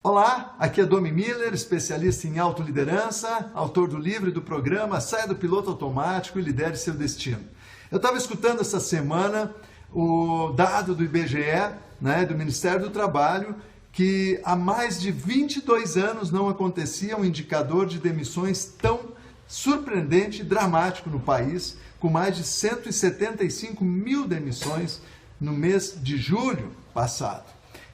Olá, aqui é Domi Miller, especialista em autoliderança, autor do livro e do programa Saia do Piloto Automático e Lidere Seu Destino. Eu estava escutando essa semana o dado do IBGE, do Ministério do Trabalho, que há mais de 22 anos não acontecia um indicador de demissões tão surpreendente e dramático no país, com mais de 175 mil demissões no mês de julho passado.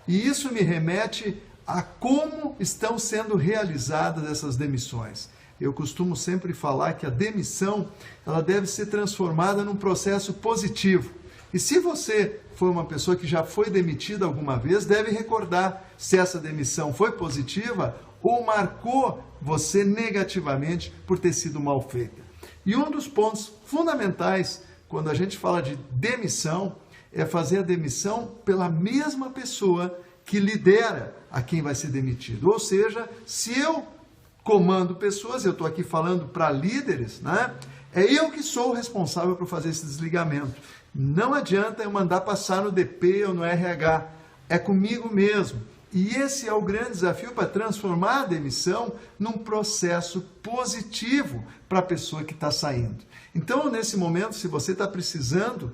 E isso me remete a como estão sendo realizadas essas demissões. Eu costumo sempre falar que a demissão ela deve ser transformada num processo positivo. E se você for uma pessoa que já foi demitida alguma vez, deve recordar se essa demissão foi positiva ou marcou você negativamente por ter sido mal feita. E um dos pontos fundamentais quando a gente fala de demissão é fazer a demissão pela mesma pessoa que lidera a quem vai ser demitido. Ou seja, se eu comando pessoas, eu estou aqui falando para líderes, é eu que sou o responsável por fazer esse desligamento. Não adianta eu mandar passar no DP ou no RH, é comigo mesmo. E esse é o grande desafio para transformar a demissão num processo positivo para a pessoa que está saindo. Então, nesse momento, se você está precisando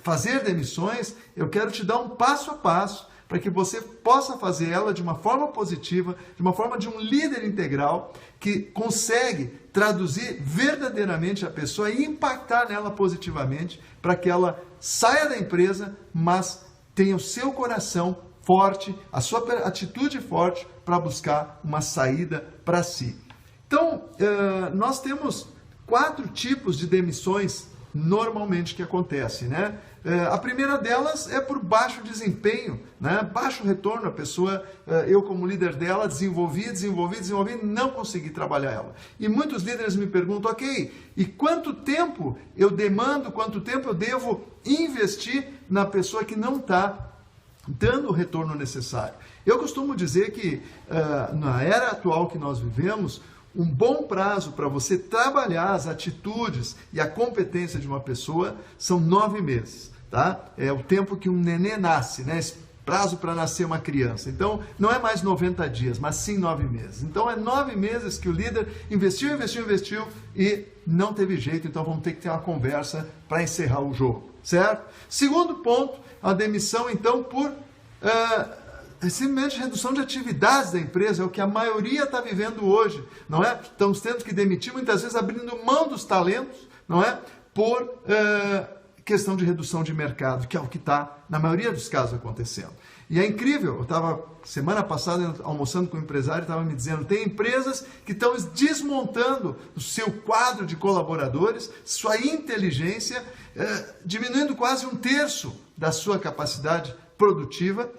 fazer demissões, eu quero te dar um passo a passo para que você possa fazer ela de uma forma positiva, de uma forma de um líder integral que consegue traduzir verdadeiramente a pessoa e impactar nela positivamente para que ela saia da empresa, mas tenha o seu coração forte, a sua atitude forte para buscar uma saída para si. Então, nós temos 4 tipos de demissões normalmente que acontecem, A primeira delas é por baixo desempenho, baixo retorno. A pessoa, eu como líder dela, desenvolvi, não consegui trabalhar ela. E muitos líderes me perguntam, ok, e quanto tempo eu demando, quanto tempo eu devo investir na pessoa que não está dando o retorno necessário? Eu costumo dizer que na era atual que nós vivemos, um bom prazo para você trabalhar as atitudes e a competência de uma pessoa são 9 meses. É o tempo que um nenê nasce, esse prazo para nascer uma criança. Então, não é mais 90 dias, mas sim 9 meses. Então, é 9 meses que o líder investiu e não teve jeito. Então, vamos ter que ter uma conversa para encerrar o jogo, certo? Segundo ponto, a demissão, então, por simplesmente redução de atividades da empresa, é o que a maioria está vivendo hoje, Estamos tendo que demitir, muitas vezes abrindo mão dos talentos, por questão de redução de mercado, que é o que está, na maioria dos casos, acontecendo. E é incrível, eu estava, semana passada, almoçando com um empresário, estava me dizendo, tem empresas que estão desmontando o seu quadro de colaboradores, sua inteligência, diminuindo quase 1/3 da sua capacidade produtiva,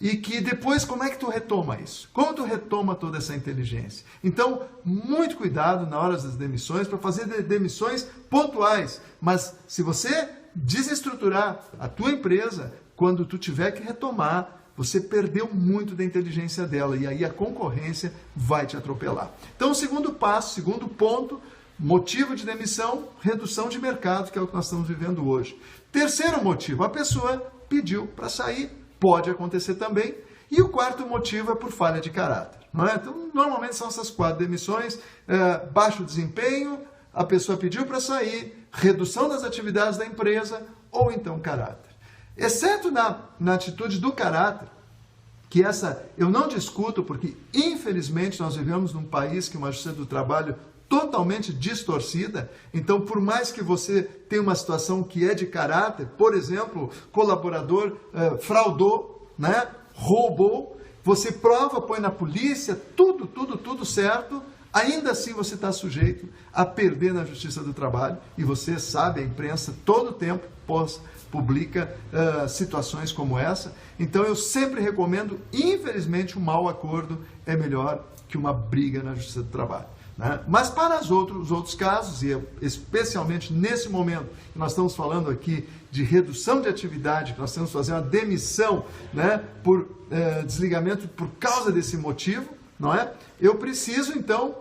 E que depois, como é que tu retoma isso? Como tu retoma toda essa inteligência? Então, muito cuidado na hora das demissões, para fazer demissões pontuais. Mas se você desestruturar a tua empresa, quando tu tiver que retomar, você perdeu muito da inteligência dela, e aí a concorrência vai te atropelar. Então, o segundo passo, segundo ponto, motivo de demissão, redução de mercado, que é o que nós estamos vivendo hoje. Terceiro motivo, a pessoa pediu para sair, pode acontecer também. E o quarto motivo é por falha de caráter. Então, normalmente são essas 4 demissões, baixo desempenho, a pessoa pediu para sair, redução das atividades da empresa ou então caráter. Exceto na atitude do caráter, que essa eu não discuto, porque infelizmente nós vivemos num país que uma justiça do trabalho totalmente distorcida. Então, por mais que você tenha uma situação que é de caráter, por exemplo, colaborador fraudou, roubou, você prova, põe na polícia, tudo certo, ainda assim você está sujeito a perder na Justiça do Trabalho. E você sabe, a imprensa todo tempo publica situações como essa. Então, eu sempre recomendo, infelizmente, um mau acordo é melhor que uma briga na Justiça do Trabalho. Mas para os outros casos, e especialmente nesse momento que nós estamos falando aqui de redução de atividade, que nós temos que fazer uma demissão por desligamento por causa desse motivo, eu preciso então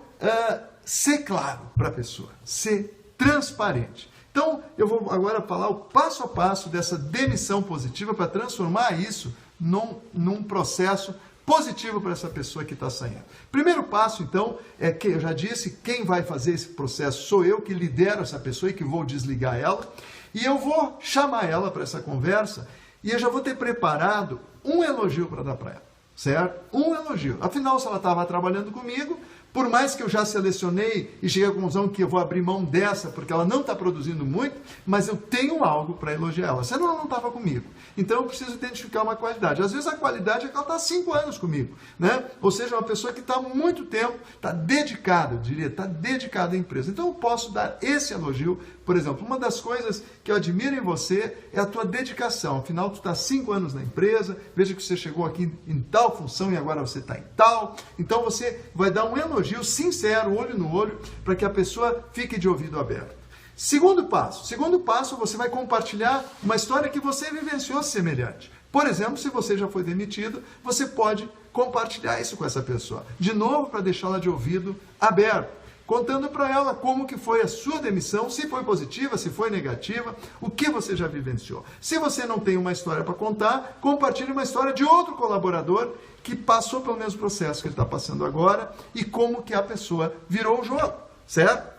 ser claro para a pessoa, ser transparente. Então, eu vou agora falar o passo a passo dessa demissão positiva para transformar isso num processo positivo para essa pessoa que está saindo. Primeiro passo, então, é que eu já disse, quem vai fazer esse processo sou eu, que lidero essa pessoa e que vou desligar ela, e eu vou chamar ela para essa conversa, e eu já vou ter preparado um elogio para dar para ela, certo? Um elogio. Afinal, se ela estava trabalhando comigo, por mais que eu já selecionei e cheguei à conclusão que eu vou abrir mão dessa, porque ela não está produzindo muito, mas eu tenho algo para elogiar ela. Senão ela não estava comigo. Então eu preciso identificar uma qualidade. Às vezes a qualidade é que ela está há 5 anos comigo, né? Ou seja, uma pessoa que está há muito tempo, está dedicada, eu diria, está dedicada à empresa. Então eu posso dar esse elogio. Por exemplo, uma das coisas que eu admiro em você é a tua dedicação. Afinal, tu está há 5 anos na empresa, veja que você chegou aqui em tal função e agora você está em tal. Então você vai dar um elogio sincero, olho no olho, para que a pessoa fique de ouvido aberto. Segundo passo, você vai compartilhar uma história que você vivenciou semelhante. Por exemplo, se você já foi demitido, você pode compartilhar isso com essa pessoa. De novo, para deixá-la de ouvido aberto, contando para ela como que foi a sua demissão, se foi positiva, se foi negativa, o que você já vivenciou. Se você não tem uma história para contar, compartilhe uma história de outro colaborador que passou pelo mesmo processo que ele está passando agora e como que a pessoa virou o jogo, certo?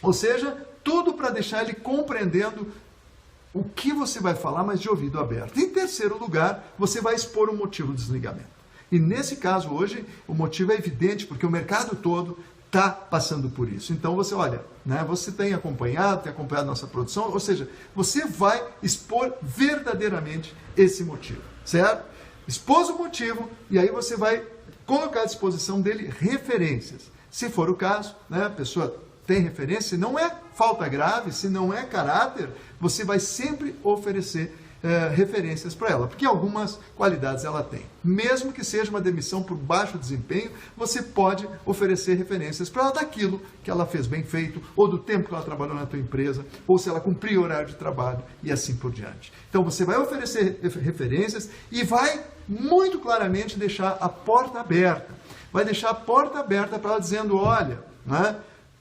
Ou seja, tudo para deixar ele compreendendo o que você vai falar, mas de ouvido aberto. Em terceiro lugar, você vai expor o motivo do desligamento. E nesse caso hoje, o motivo é evidente, porque o mercado todo está passando por isso. Então você, olha, né, você tem acompanhado nossa produção, ou seja, você vai expor verdadeiramente esse motivo, certo? Expôs o motivo e aí você vai colocar à disposição dele referências. Se for o caso, né, a pessoa tem referência, se não é falta grave, se não é caráter, você vai sempre oferecer referências para ela, porque algumas qualidades ela tem. Mesmo que seja uma demissão por baixo desempenho, você pode oferecer referências para ela daquilo que ela fez bem feito, ou do tempo que ela trabalhou na tua empresa, ou se ela cumpriu o horário de trabalho e assim por diante. Então você vai oferecer referências e vai muito claramente deixar a porta aberta. Vai deixar a porta aberta para ela dizendo, olha, né,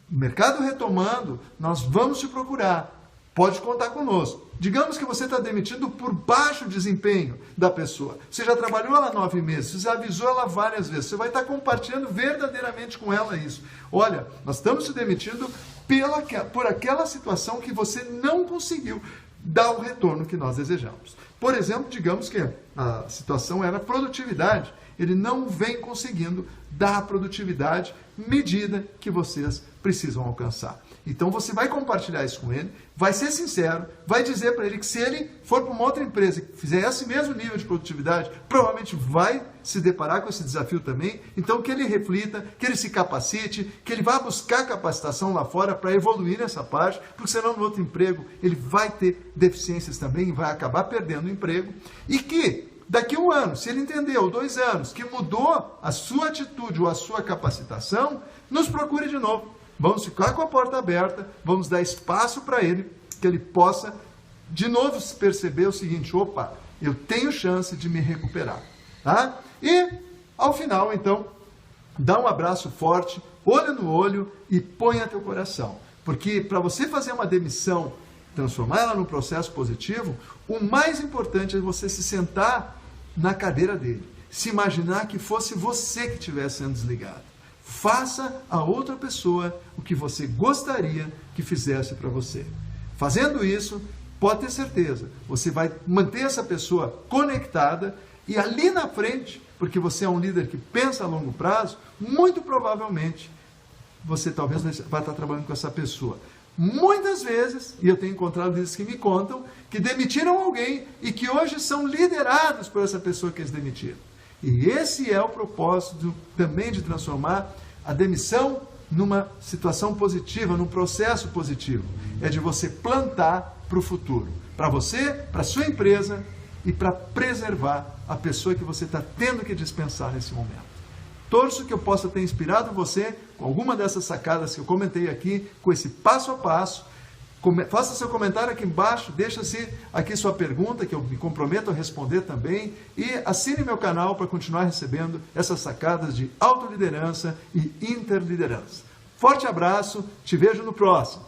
mercado retomando, nós vamos te procurar. Pode contar conosco. Digamos que você está demitido por baixo desempenho da pessoa. Você já trabalhou ela 9 meses, você avisou ela várias vezes. Você vai estar compartilhando verdadeiramente com ela isso. Olha, nós estamos te demitindo por aquela situação que você não conseguiu dar o retorno que nós desejamos. Por exemplo, digamos que a situação era produtividade. Ele não vem conseguindo dar a produtividade medida que vocês precisam alcançar. Então você vai compartilhar isso com ele, vai ser sincero, vai dizer para ele que se ele for para uma outra empresa que fizer esse mesmo nível de produtividade, provavelmente vai se deparar com esse desafio também. Então que ele reflita, que ele se capacite, que ele vá buscar capacitação lá fora para evoluir nessa parte, porque senão no outro emprego ele vai ter deficiências também e vai acabar perdendo o emprego. E que daqui a 1 ano, se ele entendeu, 2 anos, que mudou a sua atitude ou a sua capacitação, nos procure de novo. Vamos ficar com a porta aberta, vamos dar espaço para ele, que ele possa de novo perceber o seguinte, opa, eu tenho chance de me recuperar. Tá? E, ao final, então, dá um abraço forte, olho no olho e ponha teu coração. Porque para você fazer uma demissão, transformar ela num processo positivo, o mais importante é você se sentar na cadeira dele, se imaginar que fosse você que estivesse sendo desligado. Faça a outra pessoa o que você gostaria que fizesse para você. Fazendo isso, pode ter certeza, você vai manter essa pessoa conectada e ali na frente, porque você é um líder que pensa a longo prazo, muito provavelmente você talvez vai estar trabalhando com essa pessoa. Muitas vezes, e eu tenho encontrado líderes que me contam, que demitiram alguém e que hoje são liderados por essa pessoa que eles demitiram. E esse é o propósito também de transformar a demissão numa situação positiva, num processo positivo. É de você plantar para o futuro. Para você, para a sua empresa e para preservar a pessoa que você está tendo que dispensar nesse momento. Torço que eu possa ter inspirado você com alguma dessas sacadas que eu comentei aqui, com esse passo a passo. Faça seu comentário aqui embaixo, deixa-se aqui sua pergunta, que eu me comprometo a responder também, e assine meu canal para continuar recebendo essas sacadas de autoliderança e interliderança. Forte abraço, te vejo no próximo.